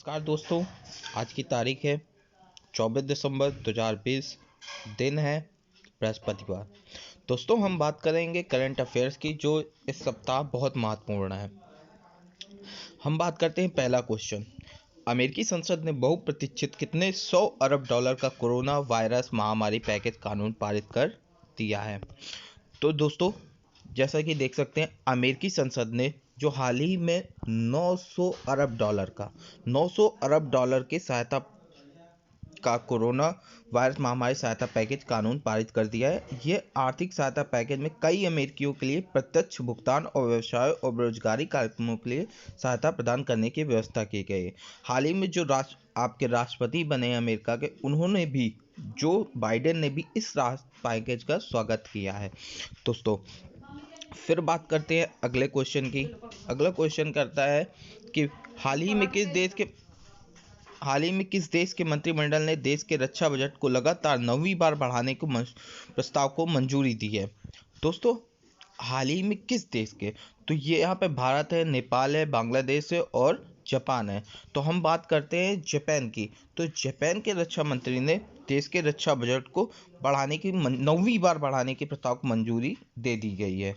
नमस्कार दोस्तों। आज की तारीख है 24 दिसंबर 2020। दिन है बृहस्पतिवार। दोस्तों, हम बात करेंगे करंट अफेयर्स की जो इस सप्ताह बहुत महत्वपूर्ण है। हम बात करते हैं पहला क्वेश्चन। अमेरिकी संसद ने बहुप्रतीक्षित कितने 100 अरब डॉलर का कोरोना वायरस महामारी पैकेज कानून पारित कर दिया है। तो दोस्तों, जैसा कि देख सकते हैं, अमेरिकी संसद ने जो हाल ही में 900 अरब डॉलर की सहायता का कोरोना वायरस महामारी सहायता पैकेज कानून पारित कर दिया है। ये आर्थिक सहायता पैकेज में कई अमेरिकियों के लिए प्रत्यक्ष भुगतान और व्यवसाय और बेरोजगारी कार्यक्रमों के लिए सहायता प्रदान करने की व्यवस्था की गई है। हाल ही में जो आपके राष्ट्रपति बने हैं अमेरिका के, उन्होंने भी, जो बाइडेन ने भी इस पैकेज का स्वागत किया है। दोस्तों, फिर बात करते हैं अगले क्वेश्चन की। अगला क्वेश्चन करता है कि हाल ही में किस देश के मंत्रिमंडल ने देश के रक्षा बजट को लगातार 9वीं बार बढ़ाने के प्रस्ताव को मंजूरी दी है। दोस्तों, हाल ही में किस देश के, तो ये यहाँ पे भारत है, नेपाल है, बांग्लादेश है और जापान है। तो हम बात करते हैं जापान की। तो जापान के रक्षा मंत्री ने देश के रक्षा बजट को बढ़ाने की 9वीं बार बढ़ाने के प्रस्ताव को मंजूरी दे दी गई है।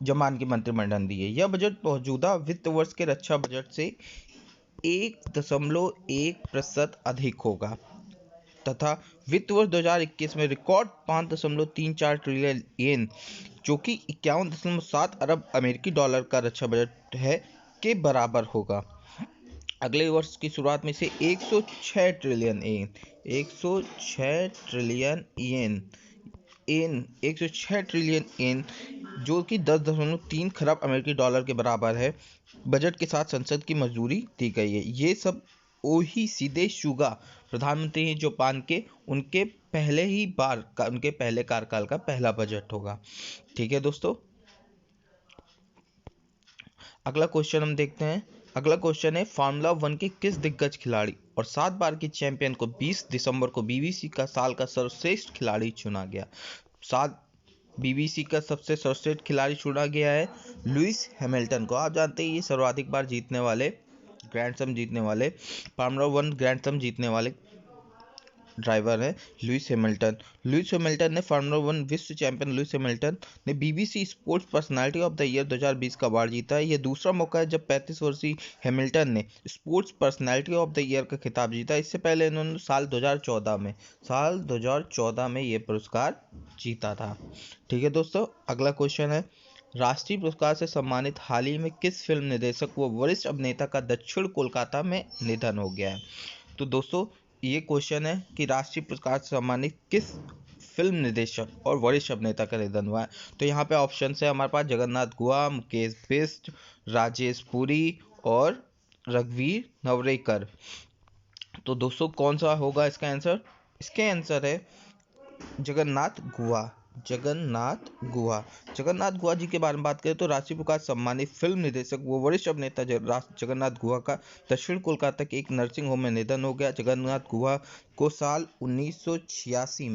जापान के मंत्रिमंडल ने दी है। यह बजट मौजूदा वित्त वर्ष के रक्षा बजट से 1.1% अधिक होगा तथा वित्त वर्ष 2021 में रिकॉर्ड 5.34 ट्रिलियन येन, जो कि 51.7 अरब अमेरिकी डॉलर का रक्षा बजट है, के बराबर होगा। अगले वर्ष की शुरुआत में से 106 ट्रिलियन येन 106 ट्रिलियन येन, जो कि 10.3 खरब अमेरिकी डॉलर के बराबर है, बजट के साथ संसद की मंजूरी दी गई है। ये सब ओईसीडी सुगा प्रधानमंत्री हैं जापान के, उनके पहले कार्यकाल का पहला बजट होगा। ठीक है दोस्तों, अगला क्वेश्चन हम देखते हैं। अगला क्वेश्चन है, फार्मूला 1 के किस दिग्गज खिलाड़ी और 7 बार के चैंपियन को 20 दिसंबर को बीबीसी का साल का सर्वश्रेष्ठ खिलाड़ी चुना गया। बीबीसी का सबसे सर्वश्रेष्ठ खिलाड़ी चुना गया है लुइस हैमिल्टन को। आप जानते हैं ये सर्वाधिक बार फार्मूला 1 ग्रैंड स्लैम जीतने वाले ड्राइवर है लुइस हैमिल्टन ने फार्मूला 1 विश्व चैंपियन लुइस हैमिल्टन ने BBC sports personality of the year 2020 का अवार्ड जीता है। यह दूसरा मौका है जब 35 वर्षीय हैमिल्टन ने sports personality of the year का खिताब जीता। इससे पहले इन्होंने साल 2014 में यह पुरस्कार जीता था। ठीक है दोस्तों, अगला क्वेश्चन है, राष्ट्रीय पुरस्कार से सम्मानित हाल ही में किस फिल्म निर्देशक व वरिष्ठ अभिनेता का दक्षिण कोलकाता में निधन हो गया है। तो दोस्तों, ये क्वेश्चन है कि राष्ट्रीय पुरस्कार से सम्मानित किस फिल्म निर्देशक और वरिष्ठ अभिनेता का निधन हुआ है। तो यहाँ पे ऑप्शन है हमारे पास जगन्नाथ गुहा, मुकेश बिष्ट, राजेश पुरी और रघुवीर नवरेकर। तो दोस्तों, कौन सा होगा इसका आंसर? इसके आंसर है जगन्नाथ गुहा जी के बारे में बात करें तो राष्ट्रीय पुरस्कार सम्मानित फिल्म निर्देशक वो वरिष्ठ अभिनेता जगन्नाथ गुहा का दक्षिण कोलकाता के एक नर्सिंग होम में निधन हो गया। जगन्नाथ गुहा को साल 1986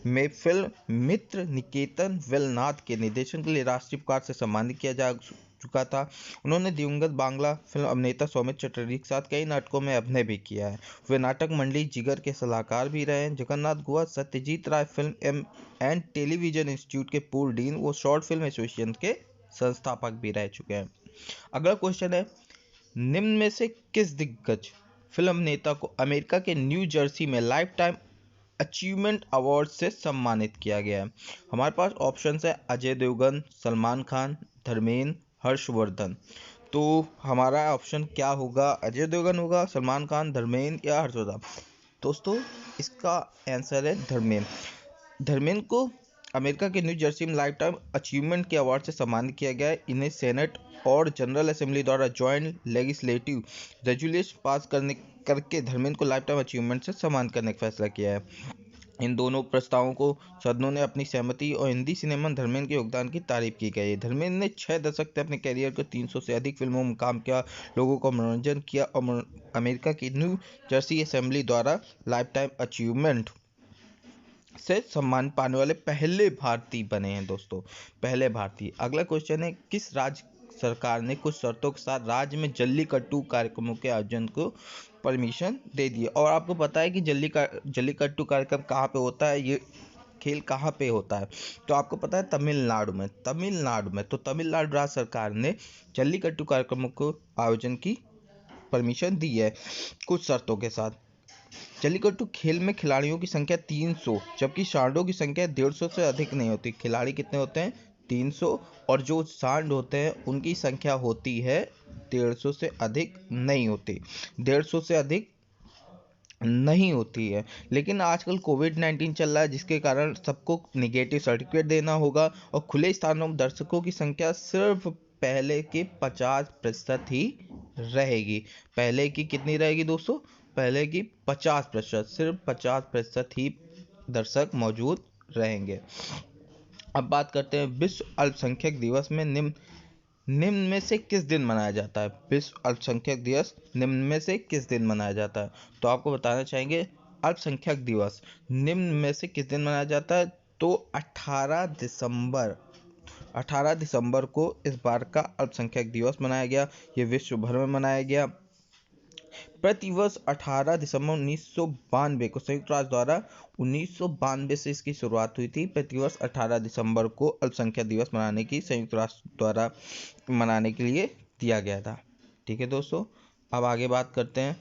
में फिल्म मित्र निकेतन वेलनाथ के निर्देशन के लिए राष्ट्रीय पुरस्कार से सम्मानित किया जा चुका था। उन्होंने दिवंगत बांग्ला फिल्म अभिनेता सौमित्र चटर्जी के साथ कई नाटकों में अभिनय भी किया है। वे नाटक मंडली जिगर के सलाहकार भी रहे हैं। जगन्नाथ गुहा सत्यजीत राय फिल्म एंड टेलीविजन इंस्टीट्यूट के पूर्व डीन व शॉर्ट फिल्म एसोसिएशन के संस्थापक भी रह चुके हैं। अगला क्वेश्चन है, निम्न में से किस दिग्गज फिल्म अभिनेता को अमेरिका के न्यू जर्सी में लाइफ टाइम अचीवमेंट अवार्ड से सम्मानित किया गया है। हमारे पास ऑप्शन है अजय देवगन, सलमान खान, धर्मेंद्र, हर्षवर्धन। तो हमारा ऑप्शन क्या होगा? अजय देवगन होगा, सलमान खान, धर्मेंद्र या हर्षवर्धन? दोस्तों, इसका आंसर है धर्मेंद्र को अमेरिका के न्यू जर्सी में लाइफ टाइम अचीवमेंट के अवार्ड से सम्मानित किया गया है। इन्हें सेनेट और जनरल असेंबली द्वारा जॉइंट लेजिस्लेटिव रेजोल्यूशन पास करके धर्मेंद्र को लाइफ टाइम अचीवमेंट से सम्मानित करने का फैसला किया है। इन दोनों प्रस्तावों को सदनों ने अपनी सहमति और हिंदी सिनेमा में धर्मेंद्र के योगदान की तारीफ की गई है। धर्मेंद्र ने 6 दशक तक अपने कैरियर को 300 से अधिक फिल्मों में काम किया, लोगों को मनोरंजन किया और अमेरिका की न्यू जर्सी असेंबली द्वारा लाइफ टाइम अचीवमेंट से सम्मान पाने वाले पहले भारतीय बने हैं। दोस्तों, पहले भारतीय। अगला क्वेश्चन है, किस राज्य सरकार ने कुछ शर्तों के साथ राज्य में जल्लीकट्टू कार्यक्रमों के आयोजन को परमिशन दे दी। और आपको पता है कि जल्लीकट्टू कार्यक्रम कहाँ पे होता है, ये खेल कहाँ पे होता है? तो आपको पता है तमिलनाडु में। तो तमिलनाडु राज्य सरकार ने जल्लीकट्टू कार्यक्रमों को आयोजन की परमिशन दी है कुछ शर्तों के साथ। जल्लीकट्टू खेल में खिलाड़ियों की संख्या 300, जबकि सांडों की संख्या 150 से अधिक नहीं होती। खिलाड़ी कितने होते हैं? 300, और जो सांड होते हैं उनकी संख्या होती है 150 से अधिक नहीं होती, 150 से अधिक नहीं होती है। लेकिन आजकल कोविड-19 चल रहा है, जिसके कारण सबको नेगेटिव सर्टिफिकेट देना होगा, और खुले स्थानों में दर्शकों की संख्या सिर्फ पहले के 50% ही रहेगी। पहले की कितनी रहेगी दोस्तों? पहले की 50%, सिर्फ 50% ही दर्शक मौजूद रहेंगे। अब बात करते हैं विश्व अल्पसंख्यक दिवस में निम्न में से किस दिन मनाया जाता है? विश्व अल्पसंख्यक दिवस निम्न में से किस दिन मनाया जाता है? तो आपको बताना चाहेंगे अल्पसंख्यक दिवस निम्न में से किस दिन मनाया जाता है? तो 18 दिसंबर को इस बार का अल्पसंख्यक दिवस मनाया गया। ये विश्व भर में मनाया गया। प्रतिवर्ष 18 दिसंबर 1992 को संयुक्त राष्ट्र द्वारा 1992 से इसकी शुरुआत हुई थी। प्रतिवर्ष 18 दिसंबर को अल्पसंख्यक दिवस मनाने की संयुक्त राष्ट्र द्वारा मनाने के लिए दिया गया था। ठीक है दोस्तों, अब आगे बात करते हैं।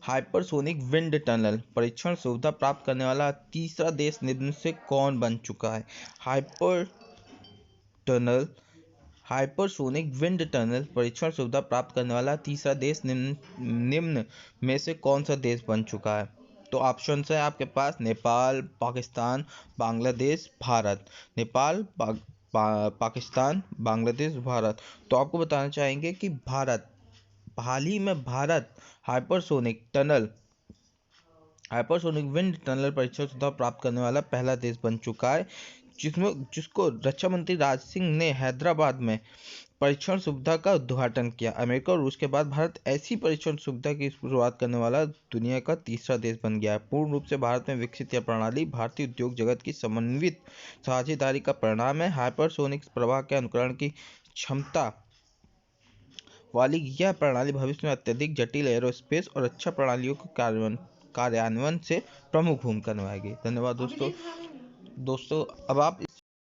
हाइपरसोनिक विंड टनल परीक्षण सुविधा प्राप्त करने वाला तीसरा देश निम्न से कौन बन चुका है? हाइपरसोनिक विंड टनल परीक्षण सुविधा प्राप्त करने वाला तीसरा देश निम्न में से कौन सा देश बन चुका है? तो ऑप्शन है आपके पास नेपाल, पाकिस्तान, बांग्लादेश, भारत। नेपाल, पाकिस्तान, बांग्लादेश, भारत। तो आपको बताना चाहेंगे कि भारत, हाल ही में भारत हाइपरसोनिक विंड टनल परीक्षण सुविधा प्राप्त करने वाला पहला देश बन चुका है, जिसको रक्षा मंत्री राज सिंह ने हैदराबाद में परीक्षण सुविधा का उद्घाटन किया। अमेरिका और रूस के बाद भारत ऐसी परीक्षण सुविधा की शुरुआत करने वाला दुनिया का तीसरा देश बन गया है। पूर्ण रूप से भारत में विकसित यह प्रणाली भारतीय उद्योग जगत की समन्वित साझेदारी का परिणाम है। हाइपरसोनिक प्रवाह के अनुकरण की क्षमता वाली यह प्रणाली भविष्य में अत्यधिक जटिल एरोस्पेस और रक्षा प्रणालियों के कार्यान्वयन से प्रमुख भूमिका निभाएगी। धन्यवाद दोस्तों। अब आप